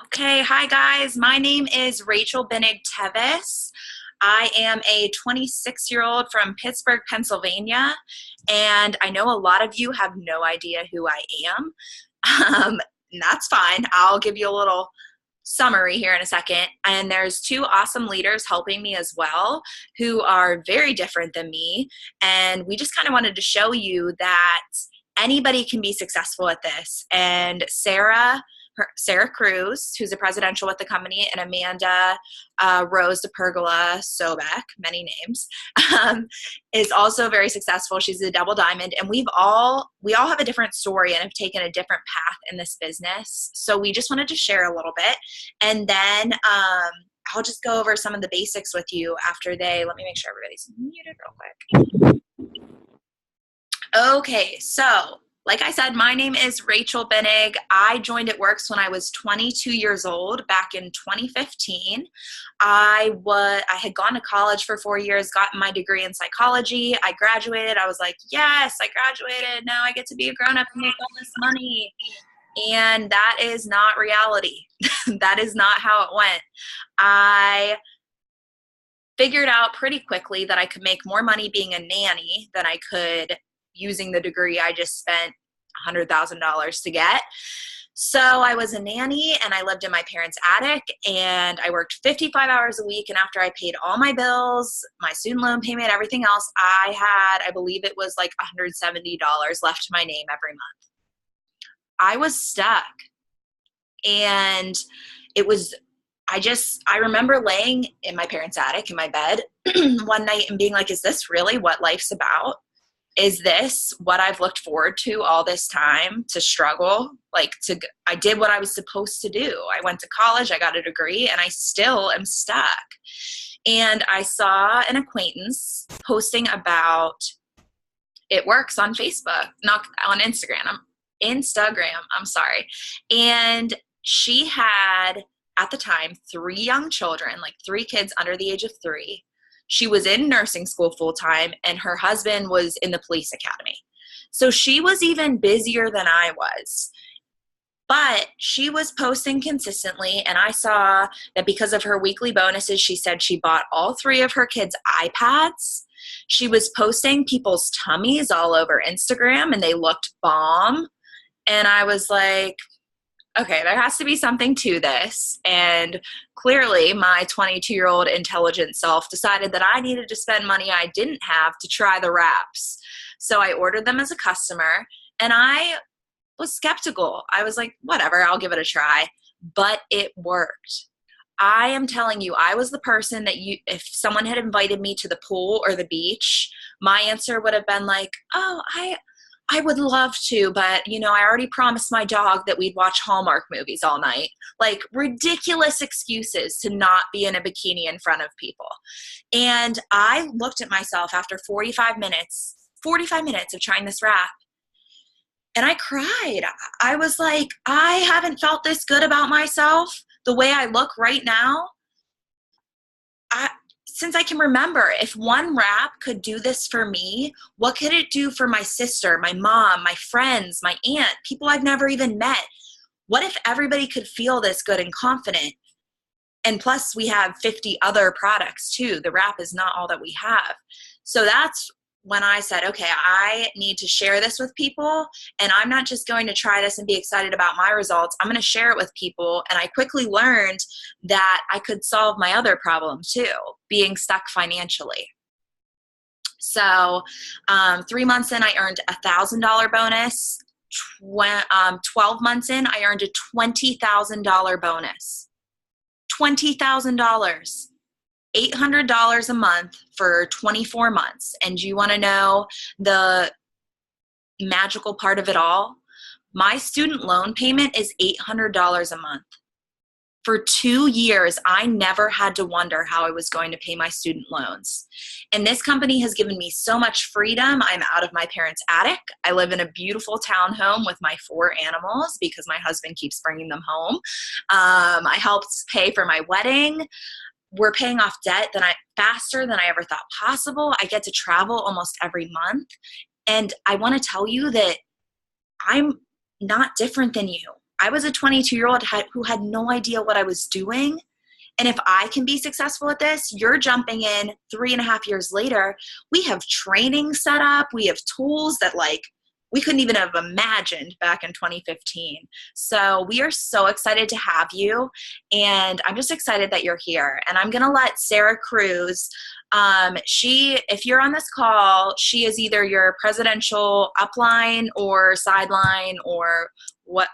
Okay, hi guys. My name is Rachel Binnig Tevis. I am a 26-year-old from Pittsburgh, Pennsylvania, and I know a lot of you have no idea who I am. And that's fine. I'll give you a little summary here in a second. And there's two awesome leaders helping me as well who are very different than me. And we just kind of wanted to show you that anybody can be successful at this. And Sarah Cruse, who's a presidential with the company, and Amanda Rose DePergola Sobeck, many names, is also very successful. She's a double diamond, and we all have a different story and have taken a different path in this business. So we just wanted to share a little bit, and then I'll just go over some of the basics with you after let me make sure everybody's muted real quick. Okay, so like I said, my name is Rachel Binnig. I joined It Works when I was 22 years old back in 2015. I had gone to college for 4 years, gotten my degree in psychology. I graduated. I was like, yes, I graduated. Now I get to be a grown-up and make all this money. And that is not reality. That is not how it went. I figured out pretty quickly that I could make more money being a nanny than I could using the degree I just spent $100,000 to get. So I was a nanny and I lived in my parents' attic and I worked 55 hours a week. And after I paid all my bills, my student loan payment, everything else, I believe it was like $170 left to my name every month. I was stuck. And I remember laying in my parents' attic in my bed one night and being like, is this really what life's about? Is this what I've looked forward to all this time, to struggle? I did what I was supposed to do. I went to college, I got a degree, and I still am stuck. And I saw an acquaintance posting about It Works on Facebook, not on Instagram. I'm sorry. And she had, at the time, 3 young children, like 3 kids under the age of 3. She was in nursing school full-time, and her husband was in the police academy. So she was even busier than I was. But she was posting consistently, and I saw that because of her weekly bonuses, she said she bought all 3 of her kids iPads. She was posting people's tummies all over Instagram, and they looked bomb. And I was like, okay, there has to be something to this. And clearly my 22-year-old intelligent self decided that I needed to spend money I didn't have to try the wraps. So I ordered them as a customer and I was skeptical. I was like, whatever, I'll give it a try. But it worked. I am telling you, I was the person that if someone had invited me to the pool or the beach, my answer would have been like, oh, I would love to, but I already promised my dog that we'd watch Hallmark movies all night. Like ridiculous excuses to not be in a bikini in front of people. And I looked at myself after 45 minutes of trying this wrap, and I cried. I was like, I haven't felt this good about myself the way I look right now. Since I can remember. If one wrap could do this for me, what could it do for my sister, my mom, my friends, my aunt, people I've never even met? What if everybody could feel this good and confident? And plus we have 50 other products too. The wrap is not all that we have. So that's when I said, okay, I need to share this with people, and I'm not just going to try this and be excited about my results. I'm going to share it with people. And I quickly learned that I could solve my other problem too, being stuck financially. So 3 months in, I earned $1,000 bonus. 12 months in, I earned a $20,000 bonus. $20,000. $800 a month for 24 months. And you want to know the magical part of it all? My student loan payment is $800 a month. For 2 years, I never had to wonder how I was going to pay my student loans. And this company has given me so much freedom. I'm out of my parents' attic. I live in a beautiful townhome with my 4 animals because my husband keeps bringing them home. I helped pay for my wedding. We're paying off debt faster than I ever thought possible. I get to travel almost every month. And I want to tell you that I'm not different than you. I was a 22-year-old who had no idea what I was doing. And if I can be successful at this, you're jumping in 3.5 years later. We have training set up. We have tools that like we couldn't even have imagined back in 2015. So we are so excited to have you. And I'm just excited that you're here. And I'm going to let Sarah Cruse, if you're on this call, she is either your presidential upline or sideline or what,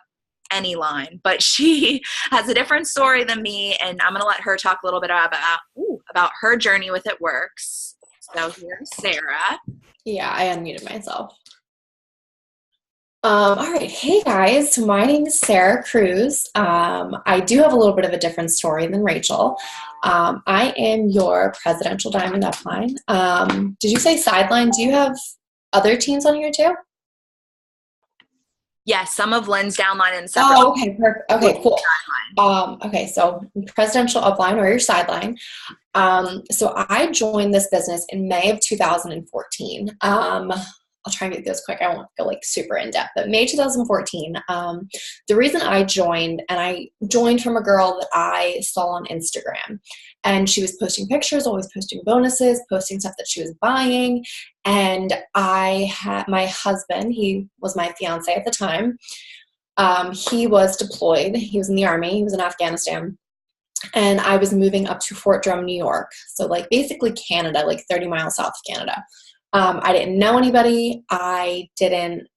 any line, but she has a different story than me, and I'm going to let her talk a little bit about her journey with It Works. So here's Sarah. Yeah, I unmuted myself. All right. Hey guys, so my name is Sarah Cruse. I do have a little bit of a different story than Rachel. I am your presidential diamond upline. Did you say sideline? Do you have other teams on here too? Yes, some of Lynn's downline and separate. Oh, okay, perfect. Okay, cool. Okay, so presidential upline or your sideline. So I joined this business in May of 2014. I'll try and get this quick. I won't go like super in depth, but May 2014. The reason I joined, and I joined from a girl that I saw on Instagram, and she was posting pictures, always posting bonuses, posting stuff that she was buying. And I had my husband, he was my fiance at the time. He was deployed. He was in the Army. He was in Afghanistan. And I was moving up to Fort Drum, New York. So like basically Canada, like 30 miles south of Canada. I didn't know anybody. I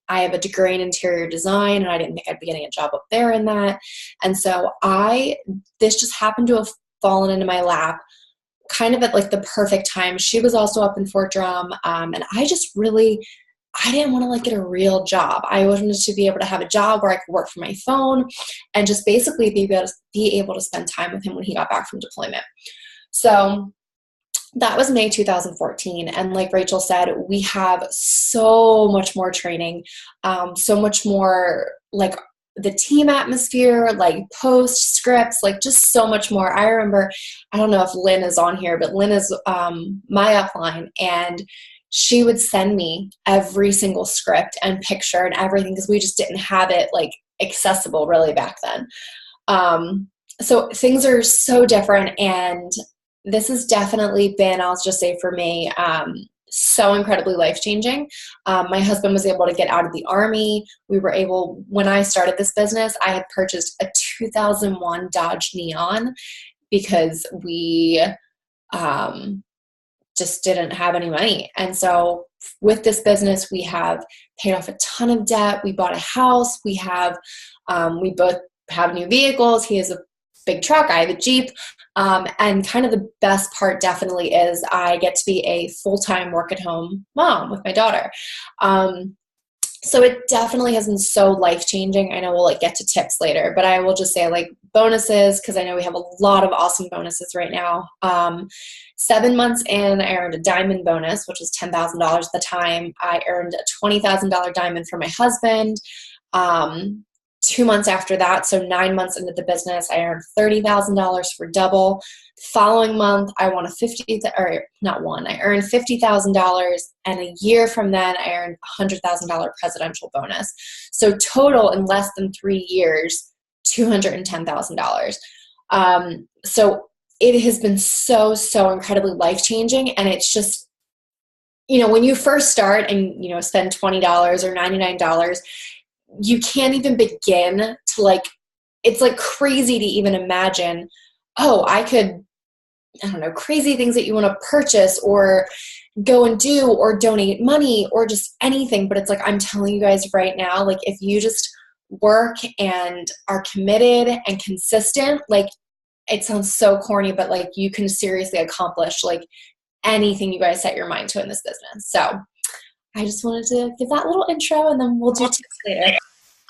have a degree in interior design, and I didn't think I'd be getting a job up there in that. And so this just happened to have fallen into my lap kind of at like the perfect time. She was also up in Fort Drum. And I didn't want to like get a real job. I wanted to be able to have a job where I could work from my phone and just basically be able to spend time with him when he got back from deployment. So that was May 2014. And like Rachel said, we have so much more training, so much more like the team atmosphere, like post scripts, like just so much more. I remember, I don't know if Lynn is on here, but Lynn is my upline, and she would send me every single script and picture and everything because we just didn't have it like accessible really back then. So things are so different, and this has definitely been, I'll just say for me, so incredibly life-changing. My husband was able to get out of the Army. When I started this business, I had purchased a 2001 Dodge Neon because we just didn't have any money. And so with this business, we have paid off a ton of debt. We bought a house. We both have new vehicles. He has a big truck. I have a Jeep. And kind of the best part definitely is I get to be a full-time work-at-home mom with my daughter. So it definitely has been so life-changing. I know we'll like get to tips later, but I will just say like bonuses, because I know we have a lot of awesome bonuses right now. 7 months in, I earned a diamond bonus, which was $10,000 at the time. I earned a $20,000 diamond for my husband. 2 months after that, so 9 months into the business, I earned $30,000 for double. Following month, I earned $50,000, and a year from then, I earned a $100,000 presidential bonus. So total in less than 3 years, $210,000. So it has been so, so incredibly life-changing, and it's just, when you first start and, spend $20 or $99, you can't even begin to it's like crazy to even imagine, I could, crazy things that you want to purchase or go and do or donate money or just anything. But it's like, I'm telling you guys right now, like if you just work and are committed and consistent, like it sounds so corny, but like you can seriously accomplish like anything you guys set your mind to in this business. So I just wanted to give that little intro, and then we'll do tips later.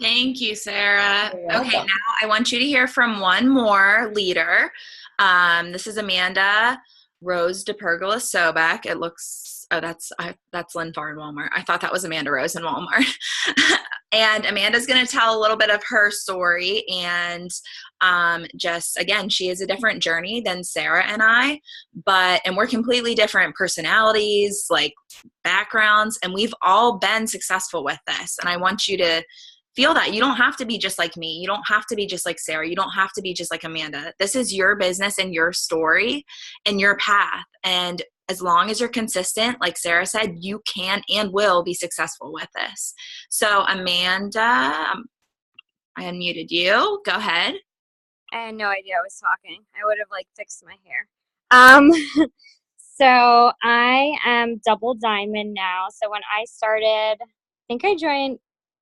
Thank you, Sarah. Okay, now I want you to hear from one more leader. This is Amanda Rose DePergola Sobeck. It looks, that's Lynn Farr in Walmart. I thought that was Amanda Rose in Walmart. And Amanda's going to tell a little bit of her story, and just, again, she has a different journey than Sarah and I, and we're completely different personalities, like backgrounds, and we've all been successful with this. And I want you to feel that. You don't have to be just like me. You don't have to be just like Sarah. You don't have to be just like Amanda. This is your business and your story and your path. And as long as you're consistent, like Sarah said, you can and will be successful with this. So Amanda, I unmuted you. Go ahead. I had no idea I was talking. I would have fixed my hair. Um, so I am double diamond now. So when I started, I think I joined,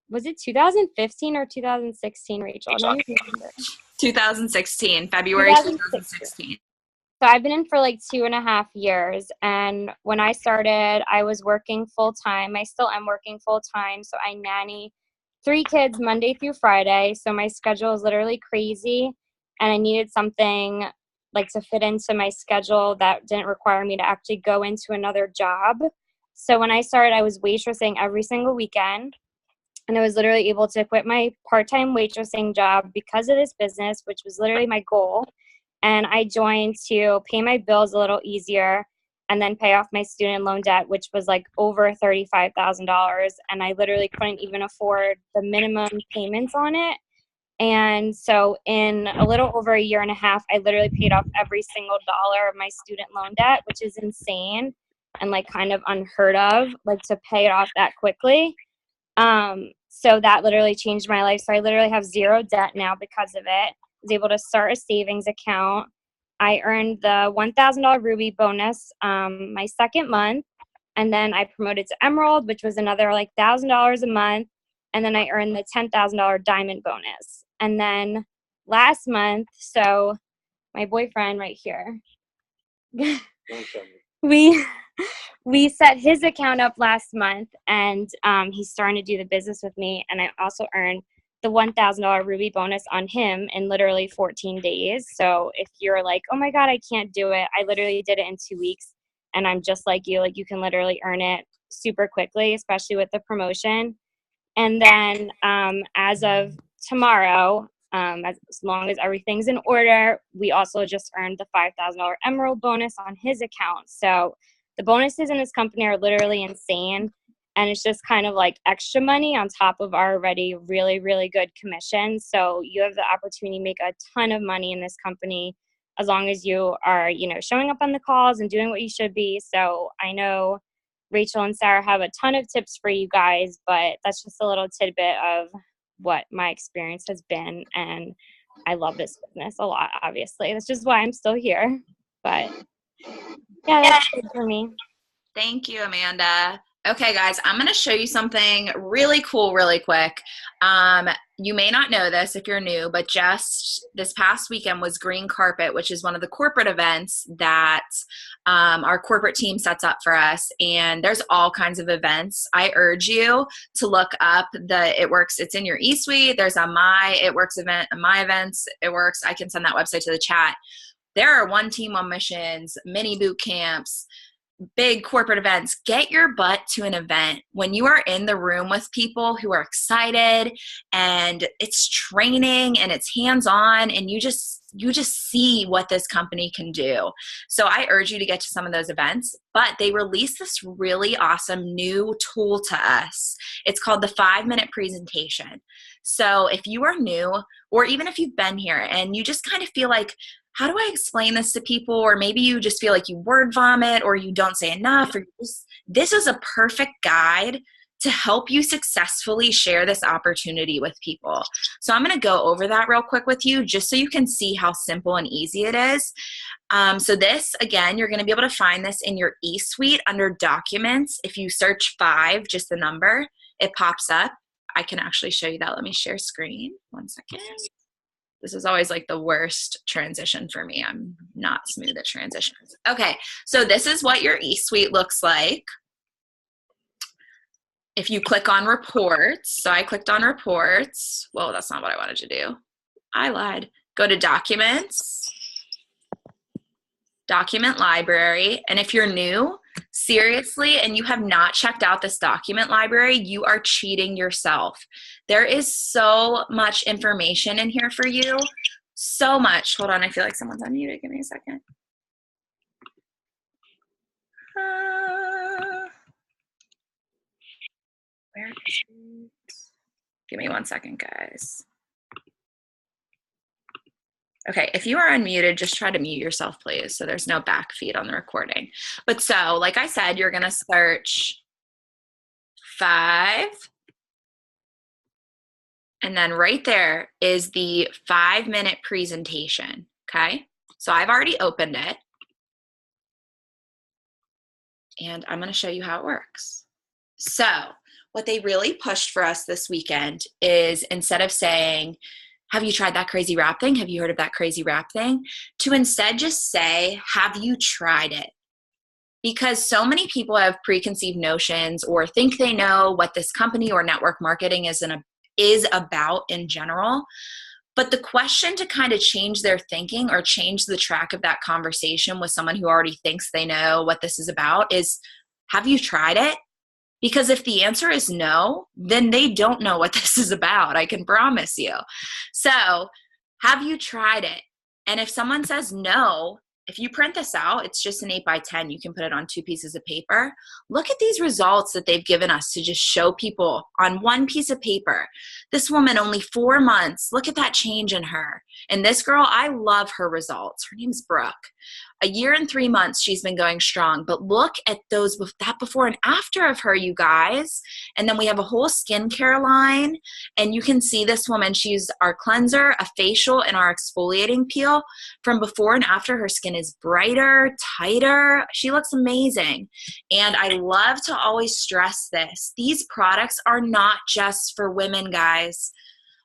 was it 2015 or 2016, Rachel? I don't even remember. 2016, February 2016. So I've been in for 2.5 years. And when I started, I was working full time. I still am working full time. So I nanny 3 kids Monday through Friday. So my schedule is literally crazy. And I needed something to fit into my schedule that didn't require me to actually go into another job. So when I started, I was waitressing every single weekend. And I was literally able to quit my part-time waitressing job because of this business, which was literally my goal. And I joined to pay my bills a little easier and then pay off my student loan debt, which was over $35,000. And I literally couldn't even afford the minimum payments on it. And so in a little over a year and a half, I literally paid off every single dollar of my student loan debt, which is insane and kind of unheard of, to pay it off that quickly. So that literally changed my life. So I literally have 0 debt now because of it. I was able to start a savings account. I earned the $1,000 Ruby bonus my second month. And then I promoted to Emerald, which was another $1,000 a month. And then I earned the $10,000 diamond bonus. And then last month, so my boyfriend right here, we set his account up last month, and he's starting to do the business with me. And I also earned the $1,000 Ruby bonus on him in literally 14 days. So if you're oh my God, I can't do it, I literally did it in 2 weeks. And I'm just like you, you can literally earn it super quickly, especially with the promotion. And then as of tomorrow, as long as everything's in order, we also just earned the $5,000 Emerald bonus on his account. So the bonuses in this company are literally insane. And it's just kind of extra money on top of our already really, really good commission. So you have the opportunity to make a ton of money in this company as long as you are, showing up on the calls and doing what you should be. So I know Rachel and Sarah have a ton of tips for you guys, but that's just a little tidbit of what my experience has been. And I love this business a lot, obviously. That's just why I'm still here. But yeah, that's good for me. Thank you, Amanda. Okay, guys, I'm going to show you something really cool really quick. You may not know this if you're new, but just this past weekend was Green Carpet, which is one of the corporate events that our corporate team sets up for us. And there's all kinds of events. I urge you to look up the It Works. It's in your eSuite. There's a My It Works event, My Events. It Works. I can send that website to the chat. There are 1 team, 1 missions, mini boot camps, big corporate events. Get your butt to an event. When you are in the room with people who are excited and it's training and it's hands-on and you just see what this company can do. So I urge you to get to some of those events, but they released this really awesome new tool to us. It's called the 5-minute presentation. So if you are new, or even if you've been here and you just kind of feel how do I explain this to people? Or maybe you just feel you word vomit or you don't say enough. Or this is a perfect guide to help you successfully share this opportunity with people. So I'm going to go over that real quick with you just so you can see how simple and easy it is. So this, again, you're going to be able to find this in your eSuite under Documents. If you search 5, just the number, it pops up. I can actually show you that. Let me share screen. 1 second. This is always the worst transition for me. I'm not smooth at transitions. Okay, so this is what your eSuite looks like. If you click on Reports, so I clicked on Reports. Well, that's not what I wanted to do. I lied. Go to Documents, Document Library, and if you're new, seriously, and you have not checked out this document library, you are cheating yourself. There is so much information in here for you. So much. Hold on, I feel like someone's unmuted. Give me a second. Where is it? Give me 1 second, guys. Okay, if you are unmuted, just try to mute yourself, please, so there's no back feed on the recording. But so, like I said, you're going to search 5, and then right there is the 5-minute presentation, okay? So I've already opened it, and I'm going to show you how it works. So what they really pushed for us this weekend is, instead of saying, have you tried that crazy wrap thing? Have you heard of that crazy wrap thing? To instead just say, have you tried it? Because so many people have preconceived notions or think they know what this company or network marketing is about in general. But the question to kind of change their thinking or change the track of that conversation with someone who already thinks they know what this is about is, have you tried it? Because if the answer is no, then they don't know what this is about. I can promise you. So, have you tried it? And if someone says no, if you print this out, it's just an 8x10. You can put it on 2 pieces of paper. Look at these results that they've given us to just show people on 1 piece of paper. This woman, only 4 months. Look at that change in her. And this girl, I love her results. Her name's Brooke. 1 year and 3 months she's been going strong. But look at that before and after of her, you guys. And then we have a whole skincare line. And you can see this woman, she used our cleanser, a facial, and our exfoliating peel. From before and after, her skin is brighter, tighter. She looks amazing. And I love to always stress this. These products are not just for women, guys.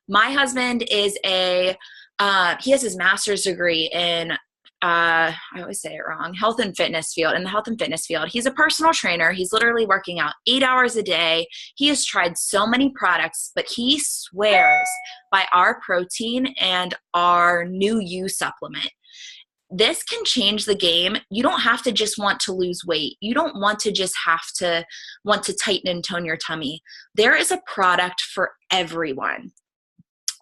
My husband is he has his master's degree in I always say it wrong, health and fitness field, in the health and fitness field. He's a personal trainer. He's literally working out 8 hours a day. He has tried so many products, but he swears by our protein and our New You supplement. This can change the game. You don't have to just want to lose weight. You don't want to just want to tighten and tone your tummy. There is a product for everyone.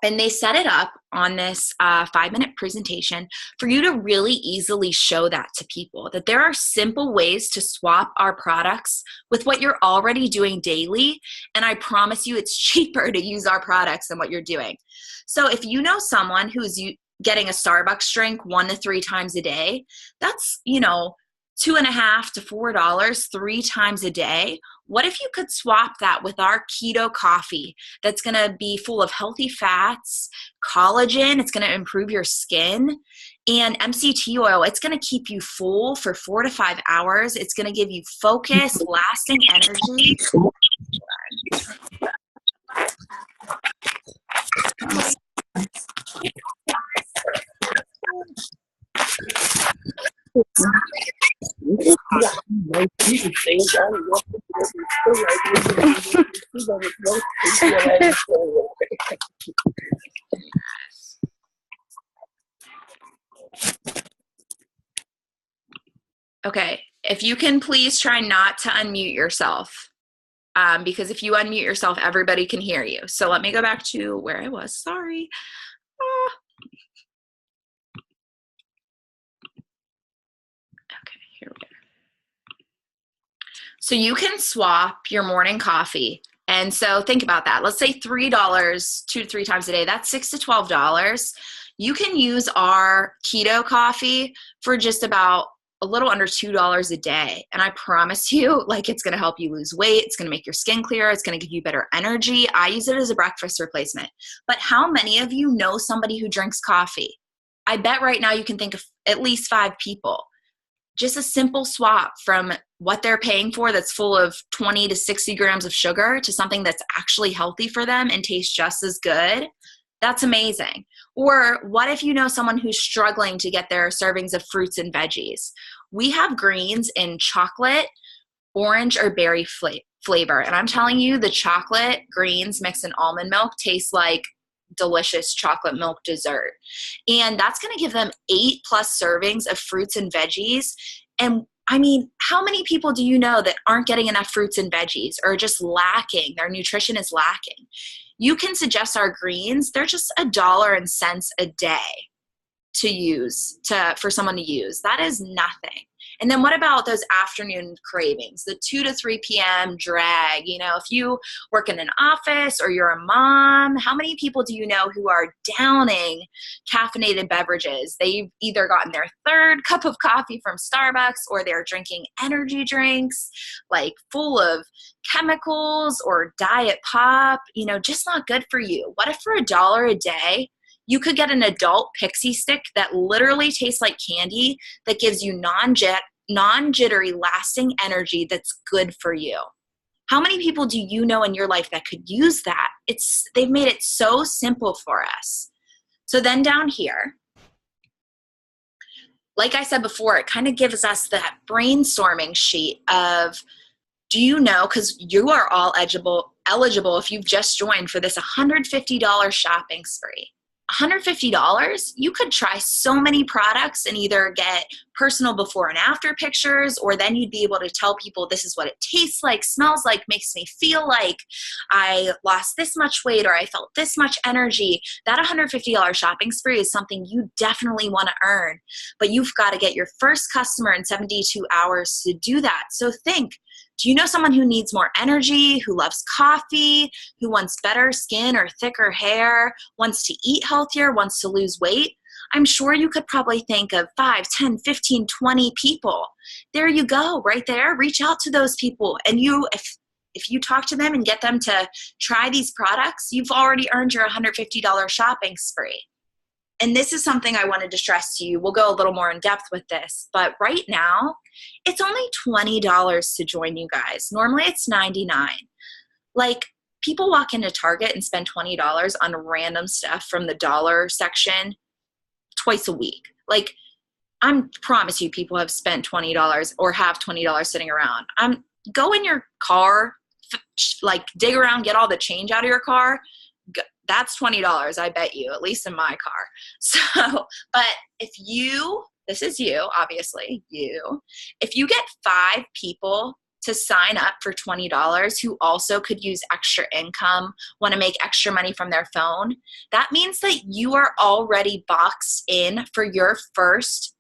And they set it up on this 5-minute presentation for you to really easily show that to people, that there are simple ways to swap our products with what you're already doing daily. And I promise you it's cheaper to use our products than what you're doing. So if you know someone who's getting a Starbucks drink 1 to 3 times a day, that's, $2.50 to $4 3 times a day. What if you could swap that with our keto coffee that's going to be full of healthy fats, collagen, it's going to improve your skin, and MCT oil, it's going to keep you full for 4 to 5 hours. It's going to give you focus, lasting energy. Okay, if you can please try not to unmute yourself, because if you unmute yourself, everybody can hear you. So let me go back to where I was. Sorry. Okay, here we go. So you can swap your morning coffee. And so think about that. Let's say $3, 2 to 3 times a day. That's $6 to $12. You can use our keto coffee for just about a little under $2 a day. And I promise you, it's going to help you lose weight. It's going to make your skin clearer. It's going to give you better energy. I use it as a breakfast replacement. But how many of you know somebody who drinks coffee? I bet right now you can think of at least 5 people. Just a simple swap from what they're paying for that's full of 20 to 60 grams of sugar to something that's actually healthy for them and tastes just as good. That's amazing. Or what if you know someone who's struggling to get their servings of fruits and veggies? We have greens in chocolate, orange, or berry flavor. And I'm telling you, the chocolate greens mixed in almond milk taste like delicious chocolate milk dessert. And that's going to give them 8+ servings of fruits and veggies. And I mean, how many people do you know that aren't getting enough fruits and veggies or just lacking? Their nutrition is lacking. You can suggest our greens. They're just $1.00 a day to use for someone to use. That is nothing. And then what about those afternoon cravings, the 2 to 3 p.m. drag? You know, if you work in an office or you're a mom, how many people do you know who are downing caffeinated beverages? They've either gotten their third cup of coffee from Starbucks, or they're drinking energy drinks like full of chemicals or diet pop, you know, just not good for you. What if for $1 a day, you could get an adult pixie stick that literally tastes like candy, that gives you non-jittery, lasting energy that's good for you? How many people do you know in your life that could use that? They've made it so simple for us. So then down here, like I said before, it kind of gives us that brainstorming sheet of, do you know, because you are all eligible if you've just joined for this $150 shopping spree. $150, you could try so many products and either get personal before and after pictures, or then you'd be able to tell people this is what it tastes like, smells like, makes me feel like, I lost this much weight, or I felt this much energy. That $150 shopping spree is something you definitely want to earn, but you've got to get your first customer in 72 hours to do that. So think, do you know someone who needs more energy, who loves coffee, who wants better skin or thicker hair, wants to eat healthier, wants to lose weight? I'm sure you could probably think of 5, 10, 15, 20 people. There you go, right there. Reach out to those people. And if you talk to them and get them to try these products, you've already earned your $150 shopping spree. And this is something I wanted to stress to you. We'll go a little more in depth with this, but right now it's only $20 to join you guys. Normally it's $99. Like, people walk into Target and spend $20 on random stuff from the dollar section twice a week. Like, I promise you, people have spent $20 or have $20 sitting around. Go in your car, like dig around, get all the change out of your car. That's $20, I bet you, at least in my car. So, but if you, this is you, obviously, if you get 5 people to sign up for $20 who also could use extra income, want to make extra money from their phone, that means that you are already boxed in for your first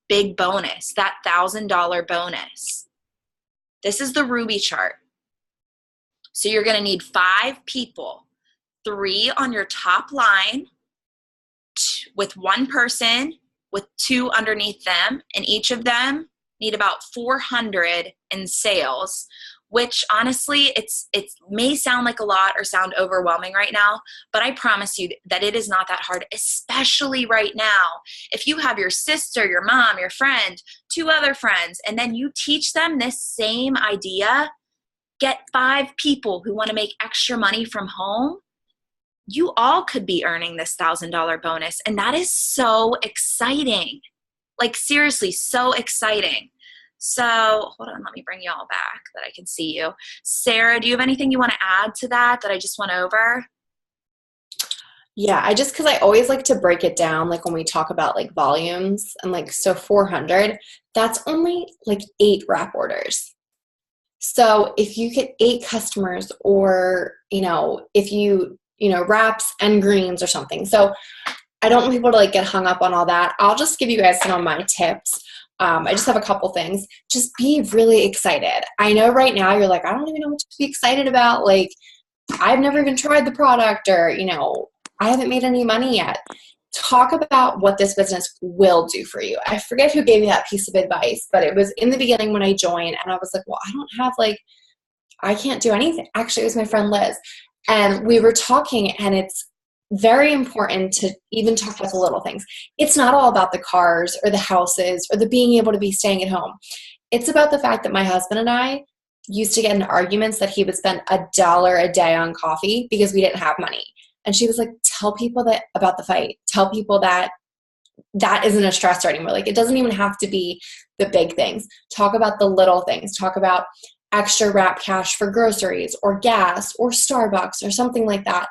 big bonus, that $1,000 bonus. This is the Ruby chart. So you're going to need 5 people. 3 on your top line with 1 person with 2 underneath them, and each of them need about 400 in sales, which honestly, it may sound like a lot or sound overwhelming right now, but I promise you that it is not that hard, especially right now. If you have your sister, your mom, your friend, 2 other friends, and then you teach them this same idea, get 5 people who want to make extra money from home, you all could be earning this $1,000 bonus. And that is so exciting. Like, seriously, so exciting. So hold on, let me bring you all back that I can see you. Sarah, do you have anything you want to add to that I just went over? Yeah, because I always like to break it down, like when we talk about like volumes, and like, so 400, that's only like 8 wrap orders. So if you get 8 customers, or, if you wraps and greens or something. So I don't want people to like get hung up on all that. I'll just give you guys some of my tips. I just have a couple things. Just be really excited. I know right now you're like, I don't even know what to be excited about. Like, I've never even tried the product, or, I haven't made any money yet. Talk about what this business will do for you. I forget who gave me that piece of advice, but it was in the beginning when I joined, and I was like, well, I can't do anything. Actually, it was my friend Liz. And we were talking, and it's very important to even talk about the little things. It's not all about the cars or the houses or the being able to be staying at home. It's about the fact that my husband and I used to get in arguments that he would spend $1 a day on coffee because we didn't have money. And she was like, tell people that about the fight. Tell people that isn't a stressor anymore. Like, it doesn't even have to be the big things. Talk about the little things. Talk about extra wrap cash for groceries or gas or Starbucks or something like that.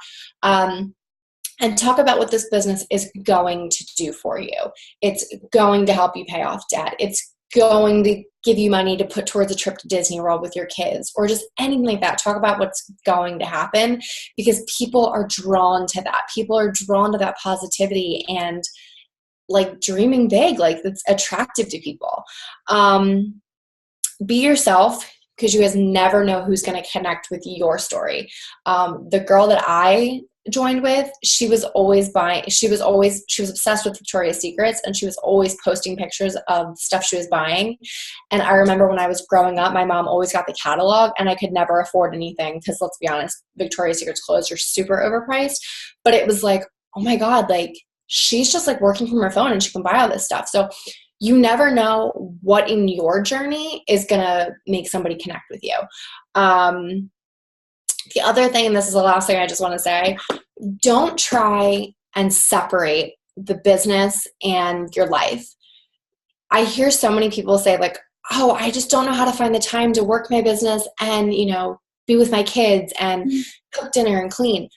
And talk about what this business is going to do for you. It's going to help you pay off debt. It's going to give you money to put towards a trip to Disney World with your kids, or just anything like that. Talk about what's going to happen, because people are drawn to that. People are drawn to that positivity, and like dreaming big, like that's attractive to people. Be yourself, because you guys never know who's going to connect with your story. The girl that I joined with, she was obsessed with Victoria's Secrets, and she was always posting pictures of stuff she was buying. And I remember when I was growing up, my mom always got the catalog, and I could never afford anything because, let's be honest, Victoria's Secret's clothes are super overpriced. But it was like, oh my God, like she's just like working from her phone and she can buy all this stuff. So you never know what in your journey is going to make somebody connect with you. The other thing, and this is the last thing I just want to say, don't try and separate the business and your life. I hear so many people say like, oh, I just don't know how to find the time to work my business and, you know, be with my kids and cook dinner and clean.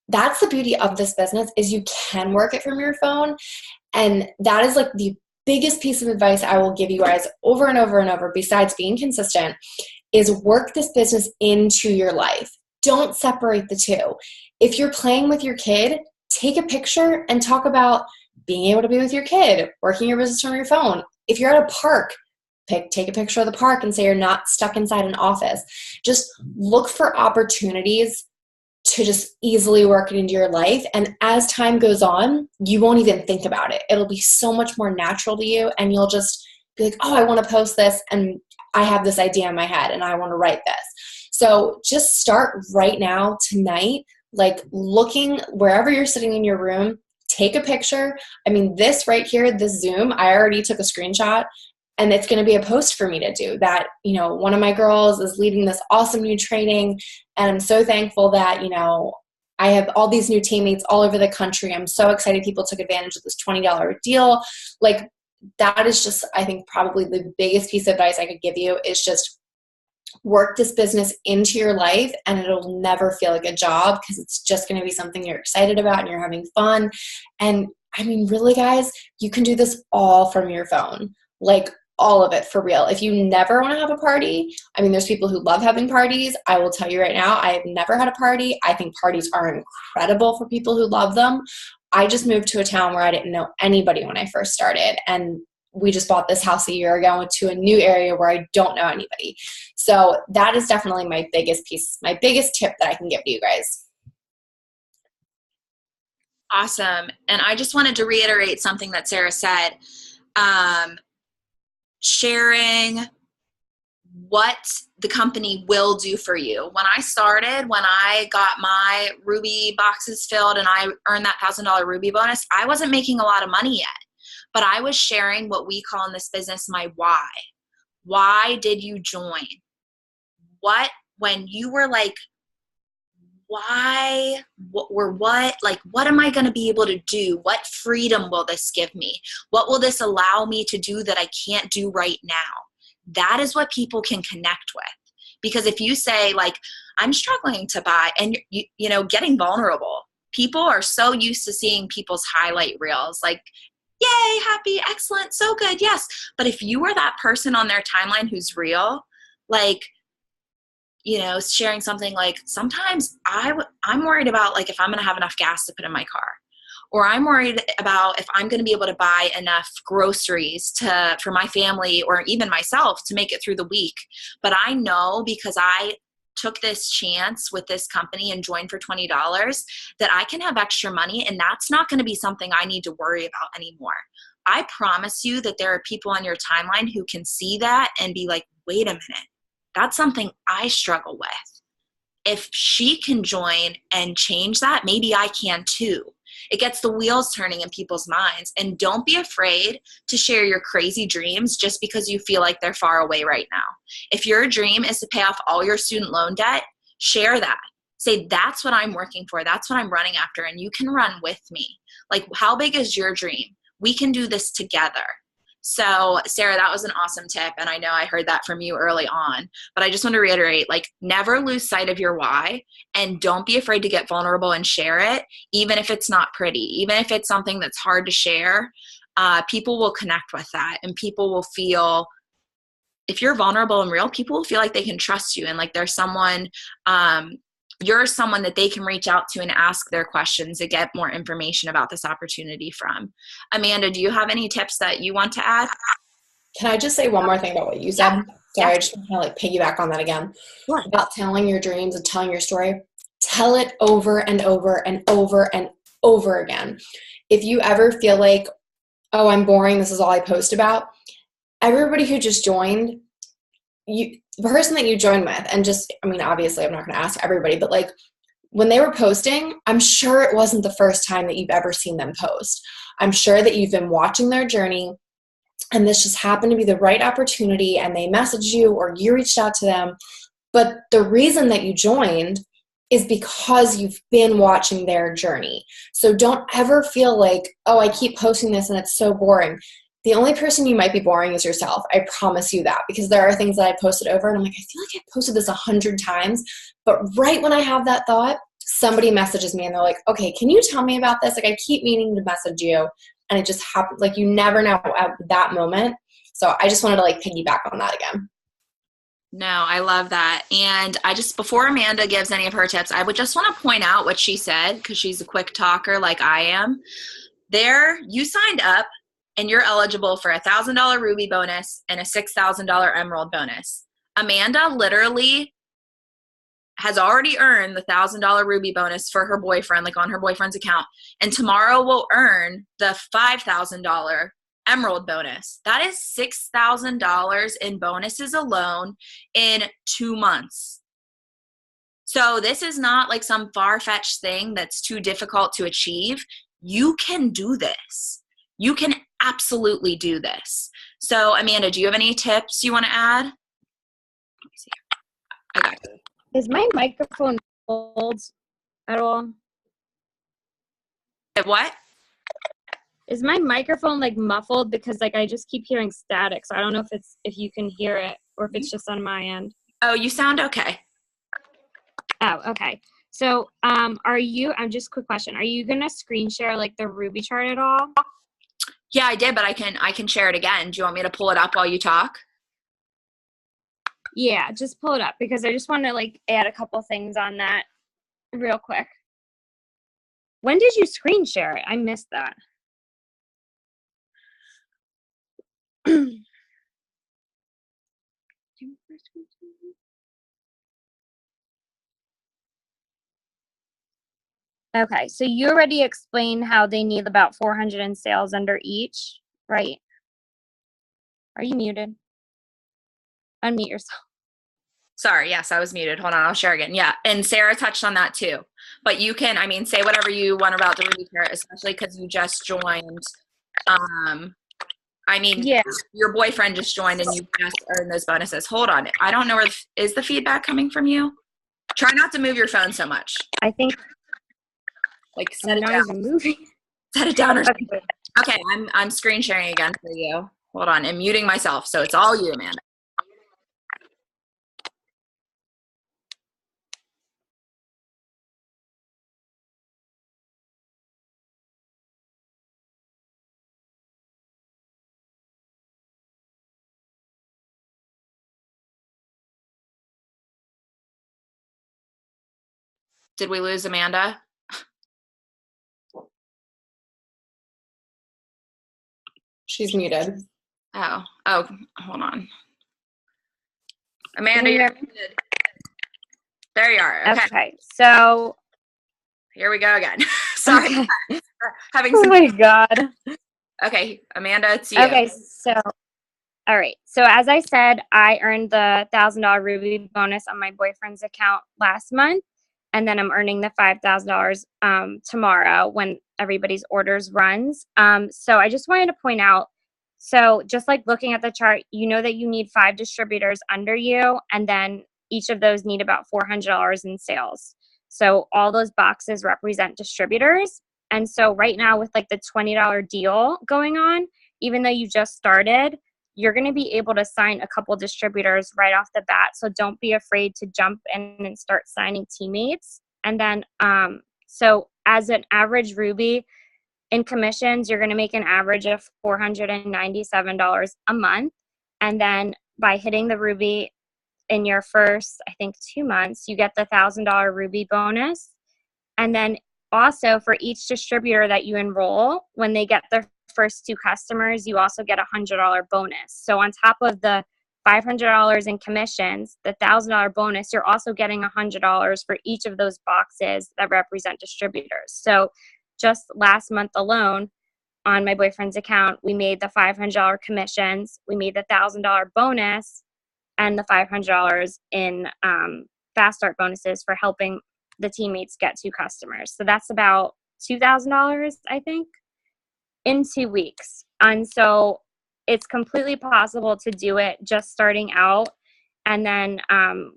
That's the beauty of this business, is you can work it from your phone. And that is like the biggest piece of advice I will give you guys over and over and over, besides being consistent, is work this business into your life. Don't separate the two. If you're playing with your kid, take a picture and talk about being able to be with your kid, working your business from your phone. If you're at a park, take a picture of the park and say you're not stuck inside an office. Just look for opportunities to just easily work it into your life. And as time goes on, you won't even think about it. It'll be so much more natural to you, and you'll just be like, oh, I want to post this, and I have this idea in my head and I want to write this. So just start right now, tonight, like looking wherever you're sitting in your room, take a picture. I mean, this right here, this Zoom, I already took a screenshot, and it's going to be a post for me to do that. You know, one of my girls is leading this awesome new training, and I'm so thankful that, you know, I have all these new teammates all over the country. I'm so excited people took advantage of this $20 deal. Like, that is just, I think, probably the biggest piece of advice I could give you, is just work this business into your life, and it'll never feel like a job, because it's just going to be something you're excited about and you're having fun. And I mean, really, guys, you can do this all from your phone. Like, all of it, for real. If you never want to have a party, I mean, there's people who love having parties. I will tell you right now, I have never had a party. I think parties are incredible for people who love them. I just moved to a town where I didn't know anybody when I first started, and we just bought this house a year ago to a new area where I don't know anybody. So that is definitely my biggest piece, my biggest tip that I can give to you guys. Awesome. And I just wanted to reiterate something that Sarah said. Sharing what the company will do for you. When I started, when I got my Ruby boxes filled and I earned that $1,000 Ruby bonus, I wasn't making a lot of money yet, but I was sharing what we call in this business my why. Why did you join? What, when you were like, why, what am I going to be able to do? What freedom will this give me? What will this allow me to do that I can't do right now? That is what people can connect with. Because if you say like, I'm struggling to buy, and you know, getting vulnerable, people are so used to seeing people's highlight reels, like, yay, happy, excellent, so good, yes. But if you are that person on their timeline who's real, like, you know, sharing something like, sometimes I'm worried about like if I'm going to have enough gas to put in my car, or I'm worried about if I'm going to be able to buy enough groceries for my family or even myself to make it through the week. But I know, because I took this chance with this company and joined for $20, that I can have extra money, and that's not going to be something I need to worry about anymore. I promise you that there are people on your timeline who can see that and be like, wait a minute. That's something I struggle with. If she can join and change that, maybe I can too. It gets the wheels turning in people's minds. And don't be afraid to share your crazy dreams just because you feel like they're far away right now. If your dream is to pay off all your student loan debt, share that. Say, that's what I'm working for. That's what I'm running after. And you can run with me. Like, how big is your dream? We can do this together. So Sarah, that was an awesome tip. And I know I heard that from you early on, but I just want to reiterate, like, never lose sight of your why, and don't be afraid to get vulnerable and share it. Even if it's not pretty, even if it's something that's hard to share, people will connect with that, and people will feel, if you're vulnerable and real, people will feel like they can trust you. And like, there's someone, you're someone that they can reach out to and ask their questions to get more information about this opportunity from. Amanda, do you have any tips that you want to add? Can I just say one more thing about what you said? Yeah. Sorry, I just want to like piggyback on that again. Sure. About telling your dreams and telling your story. Tell it over and over and over and over again. If you ever feel like, oh, I'm boring, this is all I post about, everybody who just joined, the person that you joined with, and just, I mean, obviously I'm not going to ask everybody, but like when they were posting, I'm sure it wasn't the first time that you've ever seen them post. I'm sure that you've been watching their journey, and this just happened to be the right opportunity, and they messaged you or you reached out to them. But the reason that you joined is because you've been watching their journey. So don't ever feel like, oh, I keep posting this and it's so boring. The only person you might be boring is yourself. I promise you that, because there are things that I posted over and I'm like, I feel like I posted this 100 times. But right when I have that thought, somebody messages me and they're like, okay, can you tell me about this? Like, I keep meaning to message you. And it just happened. Like, you never know at that moment. So I just wanted to like piggyback on that again. No, I love that. And I just, before Amanda gives any of her tips, I would just want to point out what she said, because she's a quick talker like I am. There, you signed up and you're eligible for $1,000 Ruby bonus and a $6,000 Emerald bonus. Amanda literally has already earned the $1,000 Ruby bonus for her boyfriend, like on her boyfriend's account. And tomorrow will earn the $5,000 Emerald bonus. That is $6,000 in bonuses alone in 2 months. So this is not like some far-fetched thing that's too difficult to achieve. You can do this. You can absolutely do this. So Amanda, do you have any tips you want to add? Let me see. I got you. Is my microphone muffled at all? What? Is my microphone like muffled, because like I just keep hearing static, so I don't know if you can hear it or if it's just on my end. Oh, you sound okay. Oh, okay. So I'm just quick question. Are you gonna screen share like the Ruby chart at all? Yeah, I did, but I can share it again. Do you want me to pull it up while you talk? Yeah, just pull it up, because I just want to like add a couple things on that real quick. When did you screen share it? I missed that. Okay, so you already explained how they need about 400 in sales under each, right? Are you muted? Unmute yourself. Sorry, yes, I was muted. Hold on, I'll share again. Yeah, and Sarah touched on that too. But you can, I mean, say whatever you want about the Ruby chart, especially because you just joined. I mean, yeah, your boyfriend just joined and you just earned those bonuses. Hold on. I don't know is the feedback coming from you? Try not to move your phone so much. I think like set it down. Even moving. Set it down or something. Okay, I'm screen sharing again for you. Hold on, I'm muting myself, so it's all you, Amanda. Did we lose Amanda? She's muted. Oh, hold on. Amanda, you're muted. There you are. Okay, so here we go again. Sorry. Okay. Having oh some. my God. Okay, Amanda, it's you. Okay, so all right. So as I said, I earned the $1,000 Ruby bonus on my boyfriend's account last month, and then I'm earning the $5,000 tomorrow when everybody's orders runs. So I just wanted to point out, so just like looking at the chart, you know that you need 5 distributors under you, and then each of those need about $400 in sales. So all those boxes represent distributors. And so right now with like the $20 deal going on, even though you just started, you're going to be able to sign a couple distributors right off the bat. So don't be afraid to jump in and start signing teammates. And then, so as an average Ruby in commissions, you're going to make an average of $497 a month. And then by hitting the Ruby in your first, I think, 2 months, you get the $1,000 Ruby bonus. And then also for each distributor that you enroll, when they get their first 2 customers, you also get a $100 bonus. So on top of the $500 in commissions, the $1,000 bonus, you're also getting $100 for each of those boxes that represent distributors. So just last month alone, on my boyfriend's account, we made the $500 commissions, we made the $1,000 bonus, and the $500 in fast start bonuses for helping the teammates get 2 customers. So that's about $2,000, I think, in 2 weeks. And so it's completely possible to do it just starting out. And then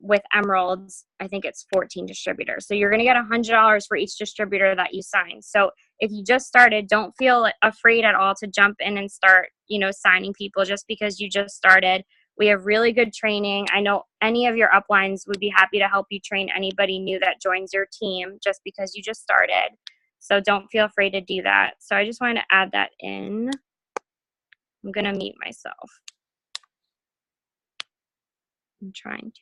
with Emeralds, I think it's 14 distributors. So you're going to get $100 for each distributor that you sign. So if you just started, don't feel afraid at all to jump in and start, signing people just because you just started. We have really good training. I know any of your uplines would be happy to help you train anybody new that joins your team just because you just started. So don't feel afraid to do that. So I just wanted to add that in. I'm going to mute myself. I'm trying to.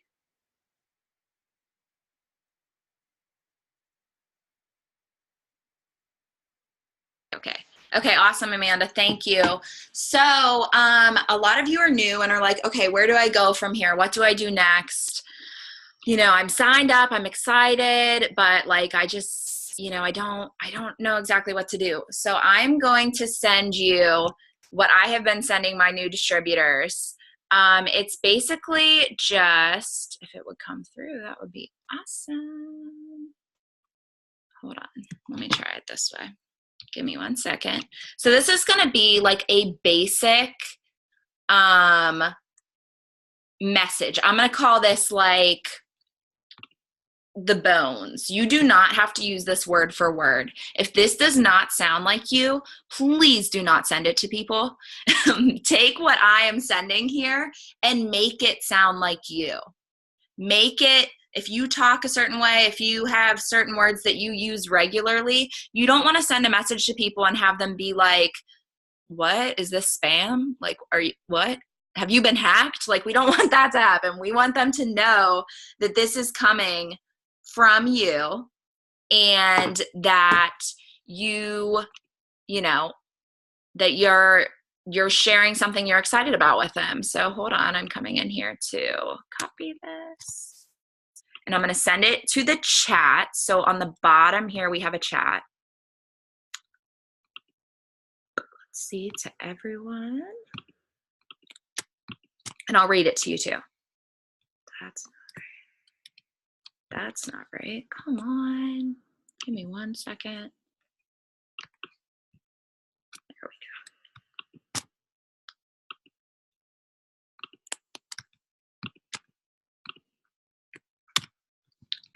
Okay, awesome, Amanda. Thank you. So a lot of you are new and are like, okay, where do I go from here? What do I do next? I'm signed up, I'm excited, but like I just, I don't know exactly what to do. So I'm going to send you what I have been sending my new distributors. It's basically just, if it would come through, that would be awesome. Hold on, let me try it this way. Give me 1 second. So this is going to be like a basic message. I'm going to call this like the bones. You do not have to use this word for word. If this does not sound like you, please do not send it to people. Take what I am sending here and make it sound like you. Make it, if you talk a certain way, if you have certain words that you use regularly, you don't want to send a message to people and have them be like, what? Is this spam? Like, what? Have you been hacked? Like, we don't want that to happen. We want them to know that this is coming from you and that that you're sharing something you're excited about with them. So hold on, I'm coming in here to copy this. And I'm going to send it to the chat. So on the bottom here, we have a chat. Let's see, to everyone. And I'll read it to you too. That's not right. Come on. Give me 1 second. There we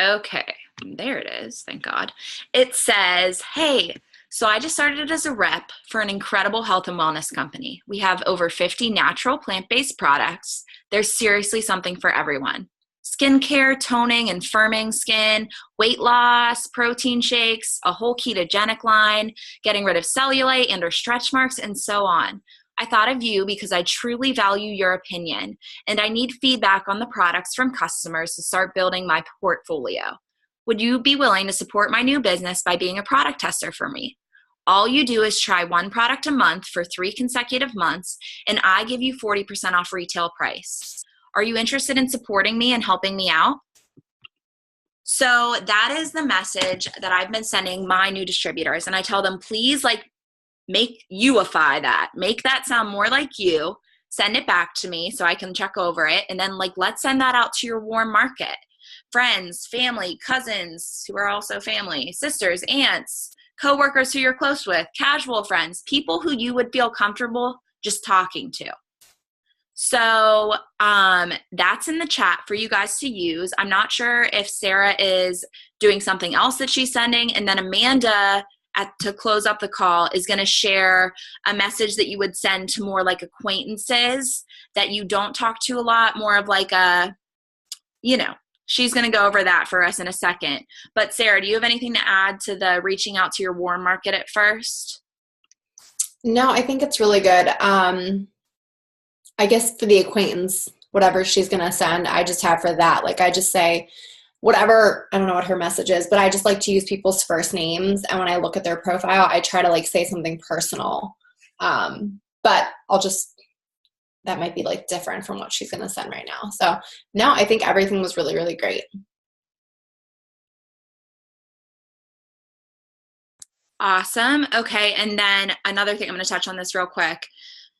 go. Okay, there it is. Thank God. It says, hey, so I just started as a rep for an incredible health and wellness company. We have over 50 natural plant-based products. There's seriously something for everyone. Skincare, toning and firming skin, weight loss, protein shakes, a whole ketogenic line, getting rid of cellulite and or stretch marks, and so on. I thought of you because I truly value your opinion, and I need feedback on the products from customers to start building my portfolio. Would you be willing to support my new business by being a product tester for me? All you do is try one product a month for 3 consecutive months, and I give you 40% off retail price. Are you interested in supporting me and helping me out? So that is the message that I've been sending my new distributors. And I tell them, please make youify that. Make that sound more like you. Send it back to me so I can check over it. And then let's send that out to your warm market. Friends, family, cousins who are also family, sisters, aunts, coworkers who you're close with, casual friends, people who you would feel comfortable just talking to. So that's in the chat for you guys to use. I'm not sure if Sarah is doing something else that she's sending. And then Amanda, to close up the call, is going to share a message that you would send to more like acquaintances that you don't talk to a lot, more of like a, she's going to go over that for us in a second. But Sarah, do you have anything to add to the reaching out to your warm market at first? No, I think it's really good. I guess for the acquaintance whatever she's going to send, I just have for that. Like, I just say whatever, I don't know what her message is, but I just like to use people's first names. And when I look at their profile, I try to like say something personal. But that might be like different from what she's going to send right now. So no, I think everything was really, really great. Awesome. Okay. And then another thing, I'm going to touch on this real quick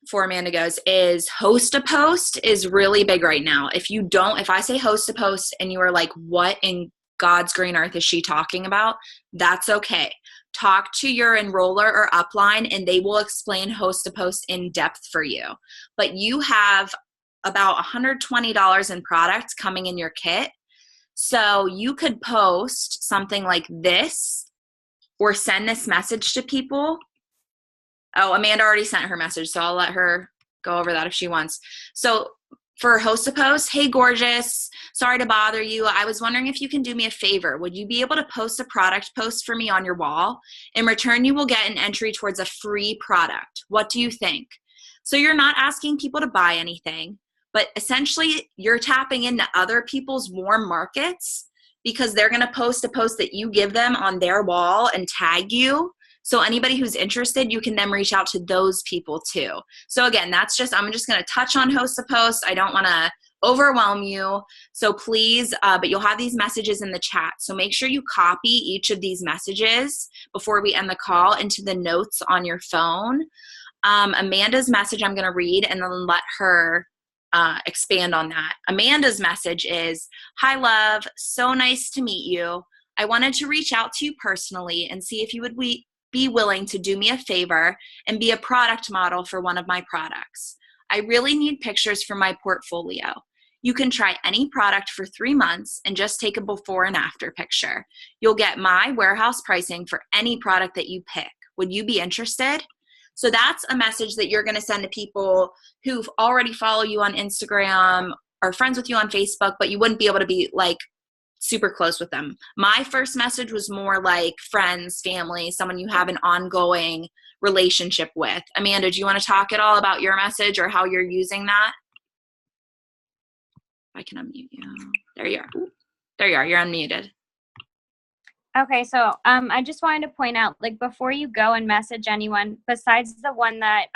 before Amanda goes, is host a post is really big right now. If I say host a post and you are like, what in God's green earth is she talking about? That's okay. Talk to your enroller or upline and they will explain host a post in depth for you. But you have about $120 in products coming in your kit. So you could post something like this or send this message to people. Oh, Amanda already sent her message, so I'll let her go over that if she wants. So for host a post, hey, gorgeous, sorry to bother you. I was wondering if you can do me a favor. Would you be able to post a product post for me on your wall? In return, you will get an entry towards a free product. What do you think? So you're not asking people to buy anything, but essentially you're tapping into other people's warm markets because they're going to post a post that you give them on their wall and tag you. So anybody who's interested, you can then reach out to those people too. So again, I'm just going to touch on host a post. I don't want to overwhelm you. So please, but you'll have these messages in the chat. So make sure you copy each of these messages before we end the call into the notes on your phone. Amanda's message I'm going to read and then let her expand on that. Amanda's message is, hi love, so nice to meet you. I wanted to reach out to you personally and see if you would be willing to do me a favor and be a product model for one of my products. I really need pictures for my portfolio. You can try any product for 3 months and just take a before and after picture. You'll get my warehouse pricing for any product that you pick. Would you be interested? So that's a message that you're going to send to people who already follow you on Instagram or friends with you on Facebook, but you wouldn't be able to be like super close with them. My first message was more like friends, family, someone you have an ongoing relationship with. Amanda, do you want to talk at all about your message or how you're using that? I can unmute you. There you are. There you are. You're unmuted. Okay, so I just wanted to point out, like, before you go and message anyone, besides the one that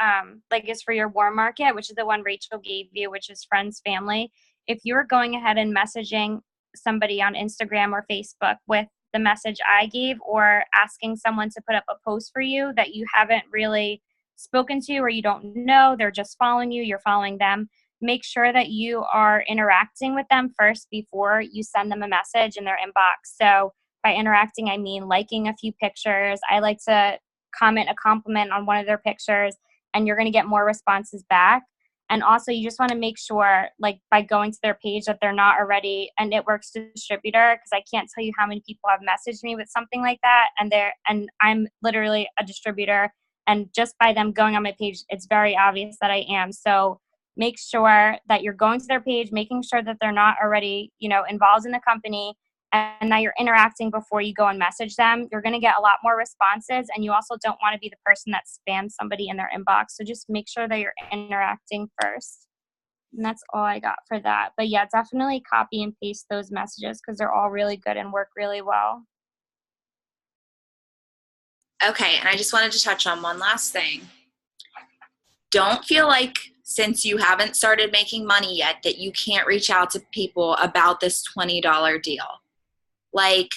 like is for your warm market, which is the one Rachel gave you, which is friends, family, if you're going ahead and messaging somebody on Instagram or Facebook with the message I gave, or asking someone to put up a post for you that you haven't really spoken to or you don't know, they're just following you, you're following them, make sure that you are interacting with them first before you send them a message in their inbox. So by interacting, I mean liking a few pictures. I like to comment a compliment on one of their pictures, and you're going to get more responses back. And also, you just want to make sure, like, by going to their page, that they're not already an It Works distributor, because I can't tell you how many people have messaged me with something like that, and I'm literally a distributor, and just by them going on my page, it's very obvious that I am. So make sure that you're going to their page, making sure that they're not already, involved in the company, and that you're interacting before you go and message them. You're going to get a lot more responses, and you also don't want to be the person that spams somebody in their inbox. So just make sure that you're interacting first. And that's all I got for that. But yeah, definitely copy and paste those messages because they're all really good and work really well. Okay, and I just wanted to touch on one last thing. Don't feel like, since you haven't started making money yet, that you can't reach out to people about this $20 deal. Like,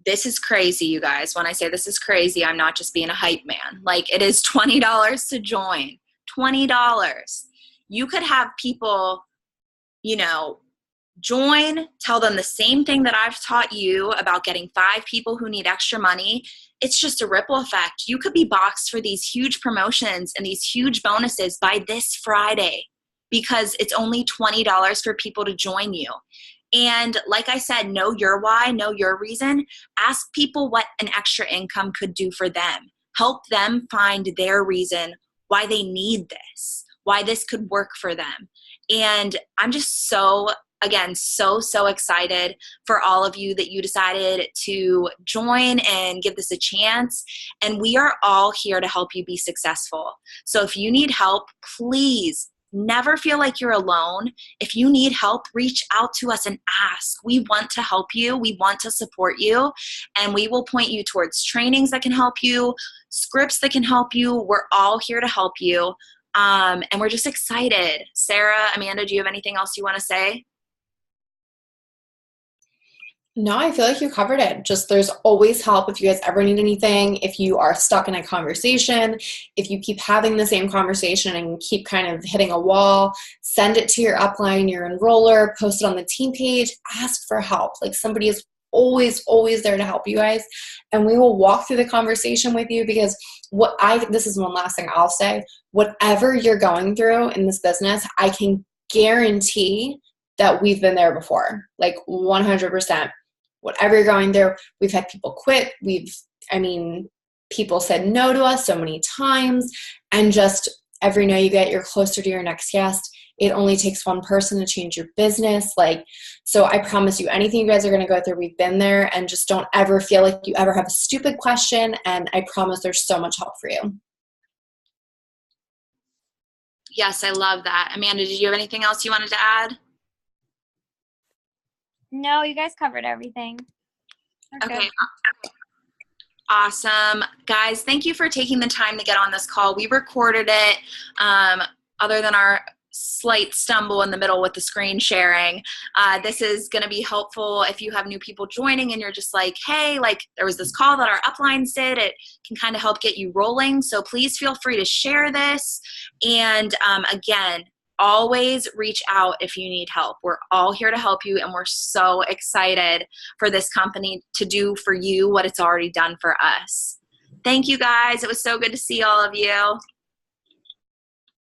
this is crazy, you guys. When I say this is crazy, I'm not just being a hype man. Like, it is $20 to join. $20. You could have people, join, tell them the same thing that I've taught you about getting 5 people who need extra money. It's just a ripple effect. You could be boxed for these huge promotions and these huge bonuses by this Friday because it's only $20 for people to join you. And like I said, know your why, know your reason. Ask people what an extra income could do for them. Help them find their reason why they need this, why this could work for them. And I'm just so excited for all of you that you decided to join and give this a chance. And we are all here to help you be successful. So if you need help, please never feel like you're alone. If you need help, reach out to us and ask. We want to help you. We want to support you. And we will point you towards trainings that can help you, scripts that can help you. We're all here to help you. And we're just excited. Sarah, Amanda, do you have anything else you want to say? No, I feel like you covered it. Just there's always help if you guys ever need anything. If you are stuck in a conversation, if you keep having the same conversation and keep kind of hitting a wall, send it to your upline, your enroller, post it on the team page, ask for help. Like somebody is always, always there to help you guys. And we will walk through the conversation with you because this is one last thing I'll say. Whatever you're going through in this business, I can guarantee that we've been there before, like 100%. Whatever you're going through, we've had people quit. People said no to us so many times. And just every no you get, you're closer to your next guest. It only takes one person to change your business. So I promise you, anything you guys are going to go through, we've been there, and just don't ever feel like you ever have a stupid question. And I promise there's so much help for you. Yes, I love that. Amanda, did you have anything else you wanted to add? No, you guys covered everything. Okay. Awesome. Guys, thank you for taking the time to get on this call. We recorded it. Other than our slight stumble in the middle with the screen sharing, this is going to be helpful if you have new people joining and you're just like, hey, there was this call that our uplines did. It can kind of help get you rolling. So please feel free to share this. And again, always reach out if you need help. We're all here to help you, and we're so excited for this company to do for you what it's already done for us. Thank you, guys. It was so good to see all of you.